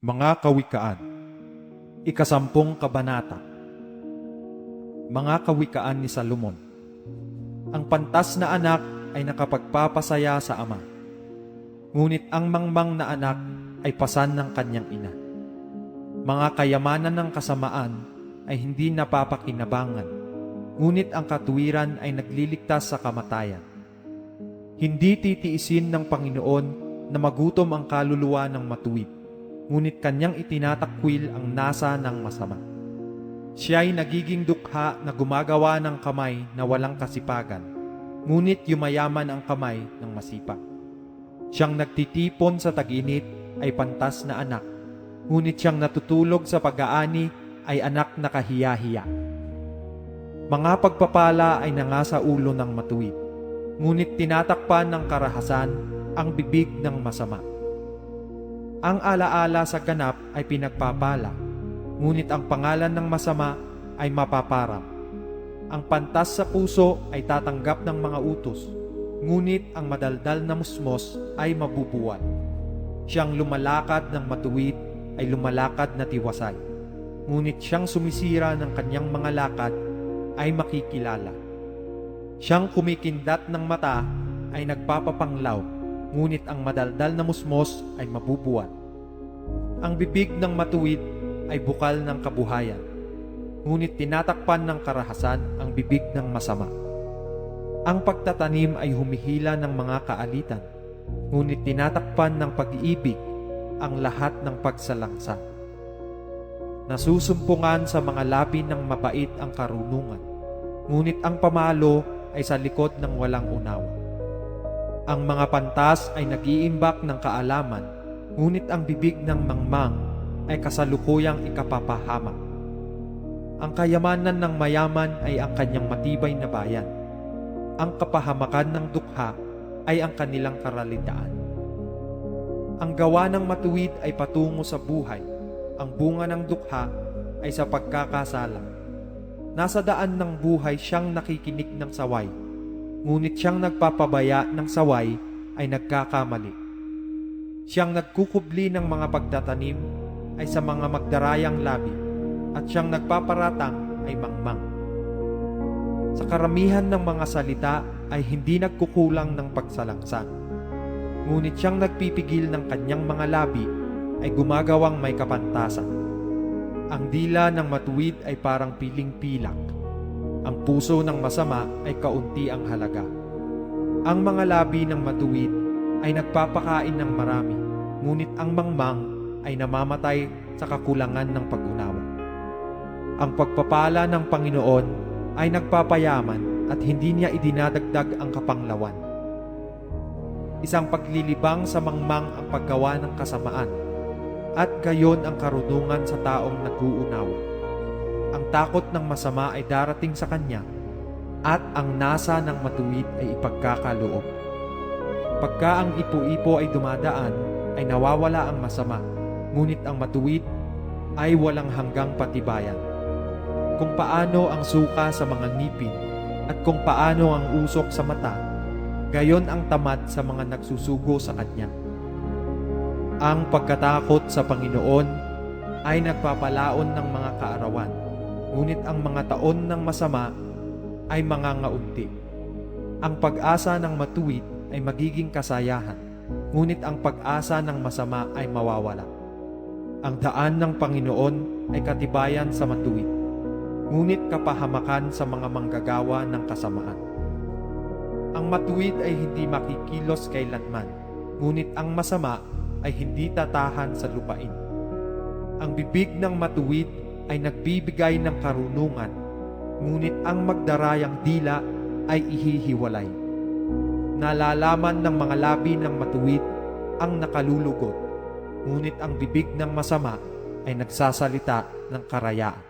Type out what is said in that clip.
Mga Kawikaan, Ikasampung Kabanata. Mga Kawikaan ni Salomon. Ang pantas na anak ay nakapagpapasaya sa ama, ngunit ang mangmang na anak ay pasan ng kanyang ina. Mga kayamanan ng kasamaan ay hindi napapakinabangan, ngunit ang katuwiran ay nagliligtas sa kamatayan. Hindi titiisin ng Panginoon na magutom ang kaluluwa ng matuwid, ngunit kanyang itinatakwil ang nasa ng masama. Siya'y nagiging dukha na gumagawa ng kamay na walang kasipagan, ngunit yumayaman ang kamay ng masipag. Siyang nagtitipon sa tag-init ay pantas na anak, ngunit siyang natutulog sa pag-aani ay anak na kahiya-hiya. Mga pagpapala ay nangasa ulo ng matuwid, ngunit tinatakpan ng karahasan ang bibig ng masama. Ang alaala sa ganap ay pinagpapala, ngunit ang pangalan ng masama ay mapaparang. Ang pantas sa puso ay tatanggap ng mga utos, ngunit ang madaldal na musmos ay mabubuwal. Siyang lumalakad ng matuwid ay lumalakad na tiwasay, ngunit siyang sumisira ng kanyang mga lakad ay makikilala. Siyang kumikindat ng mata ay nagpapapanglaw, ngunit ang madaldal na musmos ay mabubuwal. Ang bibig ng matuwid ay bukal ng kabuhayan, ngunit tinatakpan ng karahasan ang bibig ng masama. Ang pagtatanim ay humihila ng mga kaalitan, ngunit tinatakpan ng pag-iibig ang lahat ng pagsalangsa. Nasusumpungan sa mga labi ng mabait ang karunungan, ngunit ang pamalo ay sa likod ng walang unawa. Ang mga pantas ay nag-iimbak ng kaalaman, ngunit ang bibig ng mangmang ay kasalukuyang ikapapahamak. Ang kayamanan ng mayaman ay ang kanyang matibay na bayan. Ang kapahamakan ng dukha ay ang kanilang karalitaan. Ang gawa ng matuwid ay patungo sa buhay. Ang bunga ng dukha ay sa pagkakasala. Nasa daan ng buhay siyang nakikinig ng saway, ngunit siyang nagpapabaya ng saway ay nagkakamali. Siyang nagkukubli ng mga pagtatanim ay sa mga magdarayang labi, at siyang nagpaparatang ay mangmang. Sa karamihan ng mga salita ay hindi nagkukulang ng pagsalangsan, ngunit siyang nagpipigil ng kanyang mga labi ay gumagawang may kapantasan. Ang dila ng matuwid ay parang piling pilak. Ang puso ng masama ay kaunti ang halaga. Ang mga labi ng matuwid ay nagpapakain ng marami, ngunit ang mangmang ay namamatay sa kakulangan ng pag-unawa. Ang pagpapala ng Panginoon ay nagpapayaman at hindi niya idinadagdag ang kapanglawan. Isang paglilibang sa mangmang ang paggawa ng kasamaan, at gayon ang karunungan sa taong nag-uunawa. Ang takot ng masama ay darating sa kanya, at ang nasa ng matuwid ay ipagkakaloob. Pagka ang ipo-ipo ay dumadaan, ay nawawala ang masama, ngunit ang matuwid ay walang hanggang patibayan. Kung paano ang suka sa mga ngipin, at kung paano ang usok sa mata, gayon ang tamad sa mga nagsusugo sa kanya. Ang pagkatakot sa Panginoon ay nagpapalaon ng mga kaarawan, ngunit ang mga taon ng masama ay mangangaunti. Ang pag-asa ng matuwid ay magiging kasayahan, ngunit ang pag-asa ng masama ay mawawala. Ang daan ng Panginoon ay katibayan sa matuwid, ngunit kapahamakan sa mga manggagawa ng kasamaan. Ang matuwid ay hindi makikilos kailanman, ngunit ang masama ay hindi tatahan sa lupain. Ang bibig ng matuwid ay nagbibigay ng karunungan, ngunit ang magdarayang dila ay ihihiwalay. Nalalaman ng mga labi ng matuwid ang nakalulugod, ngunit ang bibig ng masama ay nagsasalita ng karayaan.